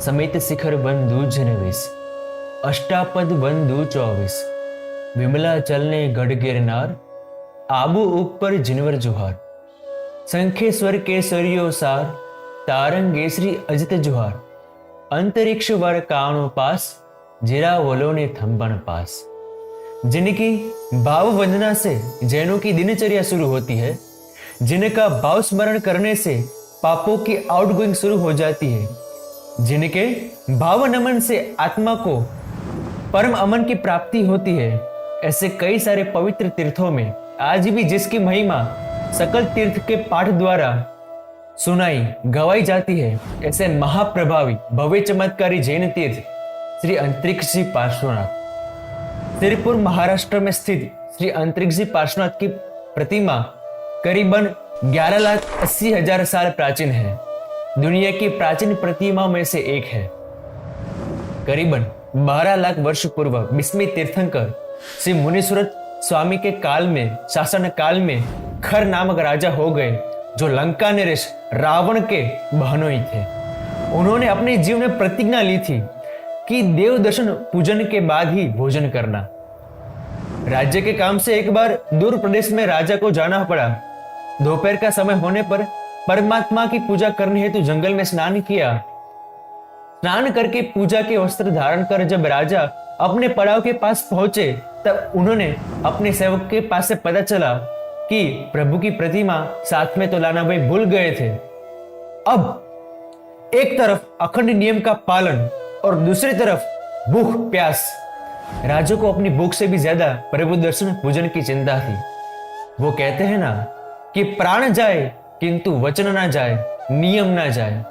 समेत शिखर बंधु जनवेश, अष्टापद बंधु 24, विमला चलने गढ़ गिरनार, आबू ऊपर जिनवर जुहार, शंखेश्वर केसरियो सार, तारंगेश्वरी अजित जुहार, अंतरिक्ष वर काणो पास, जिरावलों ने थंबन पास। जिनकी भाव वंदना से जैनों की दिनचर्या शुरू होती है, जिनका भाव स्मरण करने से पापों की आउटगोइंग शुरू हो जाती है, जिनके भाव नमन से आत्मा को परम अमन की प्राप्ति होती है, ऐसे कई सारे पवित्र तीर्थों में आज भी जिसकी महिमा सकल तीर्थ के पाठ द्वारा सुनाई गवाई जाती है, ऐसे महाप्रभावी भव्य चमत्कारी जैन तीर्थ श्री अंतरिक्ष जी पार्श्वनाथ। सिरपुर महाराष्ट्र में स्थित श्री अंतरिक्ष जी पार्श्वनाथ की प्रतिमा करीबन 11,80,000 साल प्राचीन है। दुनिया की प्राचीन प्रतिमाओं में से एक है। करीबन 12 लाख वर्ष पूर्व बिस्मी तीर्थंकर श्री मुनीश्वरत स्वामी के काल में, शासन काल में खर नामक राजा हो गए, जो लंका नरेश रावण के बहनोई थे। उन्होंने अपने जीवन में प्रतिज्ञा ली थी कि देव दर्शन पूजन के बाद ही भोजन करना। राज्य के काम से एक बार दूर प्रदेश में राजा को जाना पड़ा। दोपहर का समय होने पर परमात्मा की पूजा करने हेतु जंगल में स्नान किया। स्नान करके पूजा के वस्त्र धारण कर जब राजा अपने पड़ाव के पास पहुंचे, तब उन्होंने अपने सेवक के पास से पता चला कि प्रभु की प्रतिमा साथ में तो लाना वे भूल गए थे। अब एक तरफ अखंड नियम का पालन और दूसरी तरफ भूख प्यास। राजा को अपनी भूख से भी ज्यादा प्रभु दर्शन पूजन की चिंता थी। वो कहते हैं ना कि प्राण जाए किंतु वचन ना जाए, नियम ना जाए।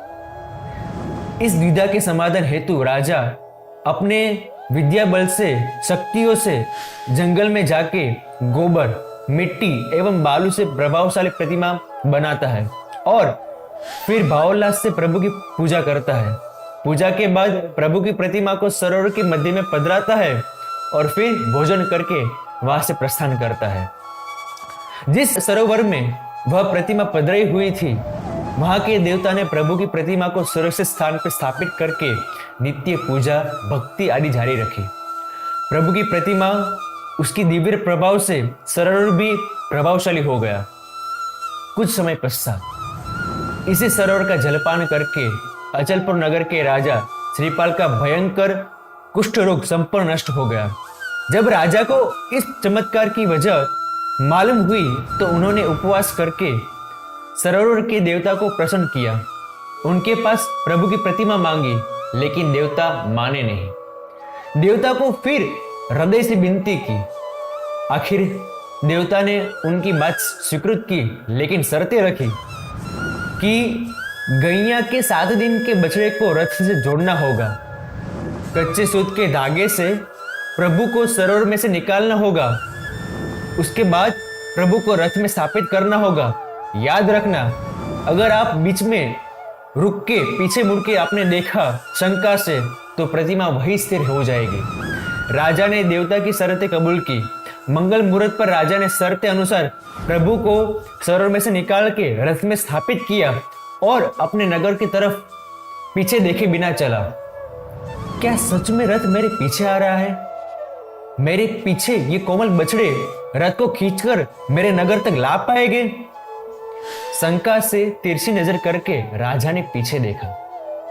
इस द्विधा के समाधान हेतु राजा अपने विद्या बल से, शक्तियों से जंगल में जाके गोबर, मिट्टी एवं बालू से प्रभावशाली प्रतिमा बनाता है और फिर भावोल्लास से प्रभु की पूजा करता है। पूजा के बाद प्रभु की प्रतिमा को सरोवर के मध्य में पधराता है और फिर भोजन करके वहां से प्रस्थान करता है। जिस सरोवर में वह प्रतिमा पधराई हुई थी, वहां के देवता ने प्रभु की प्रतिमा को सुरक्षित स्थान पर स्थापित करके नित्य पूजा, भक्ति आदि जारी रखी। प्रभु की प्रतिमा, उसकी दिव्य प्रभाव से सरोवर भी प्रभावशाली हो गया। कुछ समय पश्चात इसी सरोवर का जलपान करके अचलपुर नगर के राजा श्रीपाल का भयंकर कुष्ठ रोग संपूर्ण नष्ट हो गया। जब राजा को इस चमत्कार की वजह मालूम हुई तो उन्होंने उपवास करके सरोवर के देवता को प्रसन्न किया। उनके पास प्रभु की प्रतिमा मांगी, लेकिन देवता माने नहीं। देवता को फिर हृदय से विनती की। आखिर देवता ने उनकी बात स्वीकृत की, लेकिन शर्तें रखी कि गैया के 7 दिन के बछड़े को रथ से जोड़ना होगा, कच्चे सूत के धागे से प्रभु को सरोवर में से निकालना होगा, उसके बाद प्रभु को रथ में स्थापित करना होगा। याद रखना, अगर आप बीच में रुक के पीछे मुड़ के आपने देखा शंका से, तो प्रतिमा वही स्थिर हो जाएगी। राजा ने देवता की शर्तें कबूल की। मंगल मुहूर्त पर राजा ने शर्तें अनुसार प्रभु को सरोवर में से निकाल के रथ में स्थापित किया और अपने नगर की तरफ पीछे देखे बिना चला। क्या सच में रथ मेरे पीछे आ रहा है? मेरे पीछे ये कोमल बछड़े रथ को खींचकर मेरे नगर तक ला पाएंगे? शंका से तिरछी नजर करके राजा ने पीछे देखा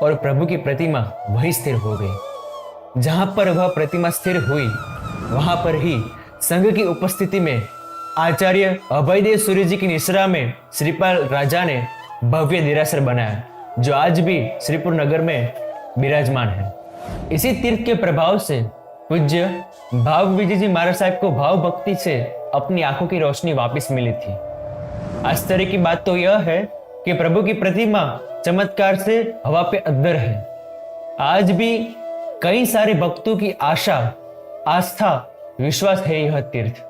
और प्रभु की प्रतिमा वहीं स्थिर हो गई। जहां पर वह प्रतिमा स्थिर हुई, वहां पर ही संघ की उपस्थिति में आचार्य अभयदेव सूर्य जी की निश्रा में श्रीपाल राजा ने भव्य देरासर बनाया, जो आज भी श्रीपुर नगर में विराजमान है। इसी तीर्थ के प्रभाव से पूज्य भाव विजय जी महाराज साहब को भाव भक्ति से अपनी आंखों की रोशनी वापस मिली थी। आश्चर्य की बात तो यह है कि प्रभु की प्रतिमा चमत्कार से हवा पे अद्दर है। आज भी कई सारे भक्तों की आशा, आस्था, विश्वास है यह तीर्थ।